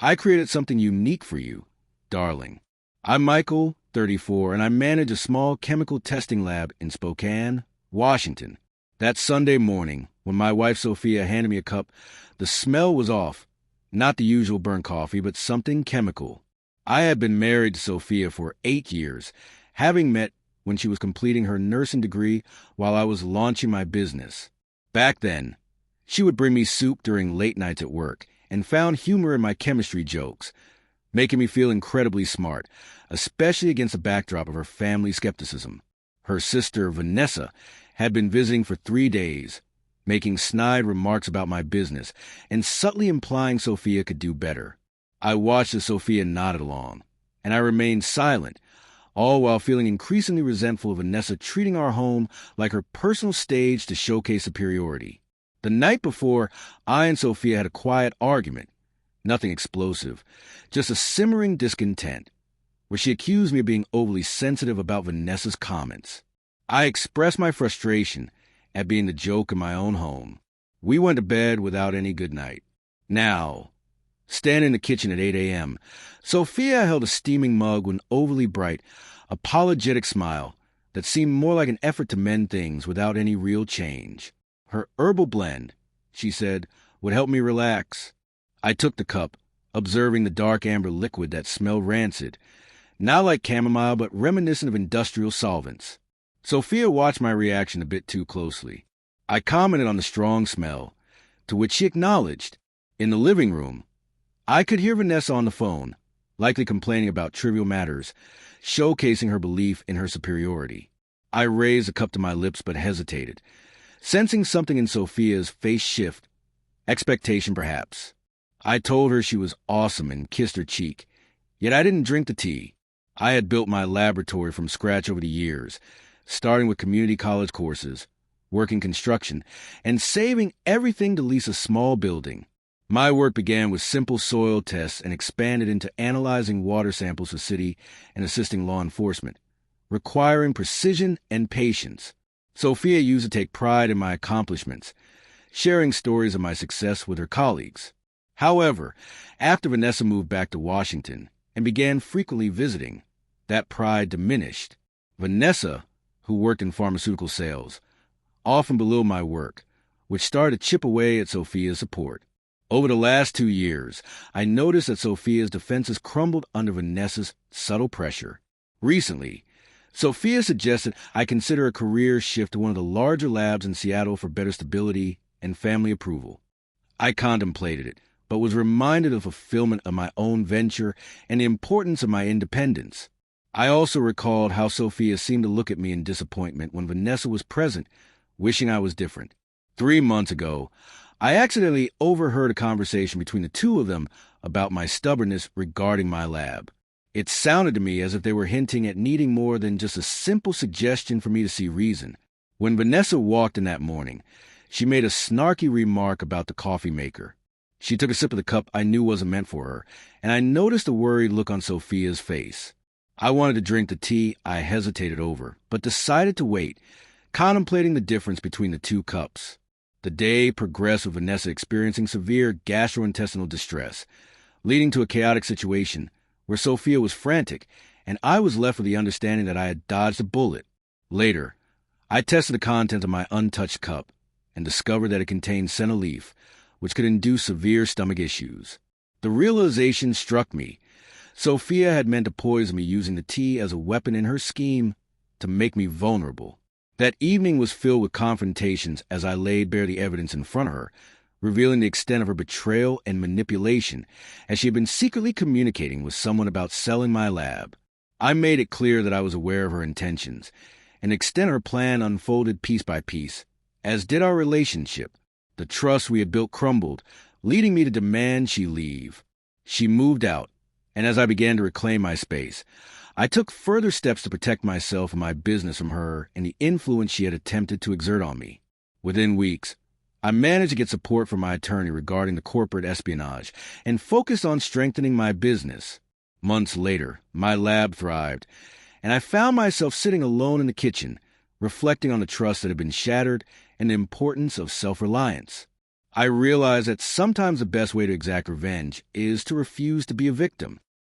I created something unique for you, darling. I'm Michael, 34, and I manage a small chemical testing lab in Spokane, Washington. That Sunday morning, when my wife Sophia handed me a cup, the smell was off. Not the usual burnt coffee, but something chemical. I had been married to Sophia for 8 years, having met when she was completing her nursing degree while I was launching my business. Back then, she would bring me soup during late nights at work and found humor in my chemistry jokes, making me feel incredibly smart, especially against the backdrop of her family skepticism. Her sister, Vanessa, had been visiting for 3 days, making snide remarks about my business and subtly implying Sophia could do better. I watched as Sophia nodded along, and I remained silent, all while feeling increasingly resentful of Vanessa treating our home like her personal stage to showcase superiority. The night before, I and Sophia had a quiet argument, nothing explosive, just a simmering discontent, where she accused me of being overly sensitive about Vanessa's comments. I expressed my frustration at being the joke in my own home. We went to bed without any good night. Now, standing in the kitchen at 8 a.m., Sophia held a steaming mug with an overly bright, apologetic smile that seemed more like an effort to mend things without any real change. Her herbal blend, she said, would help me relax. I took the cup, observing the dark amber liquid that smelled rancid, not like chamomile but reminiscent of industrial solvents. Sophia watched my reaction a bit too closely. I commented on the strong smell, to which she acknowledged. In the living room, I could hear Vanessa on the phone, likely complaining about trivial matters, showcasing her belief in her superiority. I raised a cup to my lips but hesitated, sensing something in Sophia's face shift, expectation perhaps. I told her she was awesome and kissed her cheek, yet I didn't drink the tea. I had built my laboratory from scratch over the years, starting with community college courses, working construction, and saving everything to lease a small building. My work began with simple soil tests and expanded into analyzing water samples for city and assisting law enforcement, requiring precision and patience. Sophia used to take pride in my accomplishments, sharing stories of my success with her colleagues. However, after Vanessa moved back to Washington and began frequently visiting, that pride diminished. Vanessa, who worked in pharmaceutical sales, often belittled my work, which started to chip away at Sophia's support. Over the last 2 years, I noticed that Sophia's defenses crumbled under Vanessa's subtle pressure. Recently, Sophia suggested I consider a career shift to one of the larger labs in Seattle for better stability and family approval. I contemplated it, but was reminded of the fulfillment of my own venture and the importance of my independence. I also recalled how Sophia seemed to look at me in disappointment when Vanessa was present, wishing I was different. 3 months ago, I accidentally overheard a conversation between the two of them about my stubbornness regarding my lab. It sounded to me as if they were hinting at needing more than just a simple suggestion for me to see reason. When Vanessa walked in that morning, she made a snarky remark about the coffee maker. She took a sip of the cup I knew wasn't meant for her, and I noticed a worried look on Sophia's face. I wanted to drink the tea I hesitated over, but decided to wait, contemplating the difference between the 2 cups. The day progressed with Vanessa experiencing severe gastrointestinal distress, leading to a chaotic situation where Sophia was frantic, and I was left with the understanding that I had dodged a bullet. Later, I tested the contents of my untouched cup and discovered that it contained senna leaf, which could induce severe stomach issues. The realization struck me. Sophia had meant to poison me using the tea as a weapon in her scheme to make me vulnerable. That evening was filled with confrontations as I laid bare the evidence in front of her, revealing the extent of her betrayal and manipulation, as she had been secretly communicating with someone about selling my lab. I made it clear that I was aware of her intentions, and the extent of her plan unfolded piece by piece, as did our relationship. The trust we had built crumbled, leading me to demand she leave. She moved out, and as I began to reclaim my space, I took further steps to protect myself and my business from her and the influence she had attempted to exert on me. Within weeks, I managed to get support from my attorney regarding the corporate espionage and focused on strengthening my business. Months later, my lab thrived, and I found myself sitting alone in the kitchen, reflecting on the trust that had been shattered and the importance of self-reliance. I realized that sometimes the best way to exact revenge is to refuse to be a victim.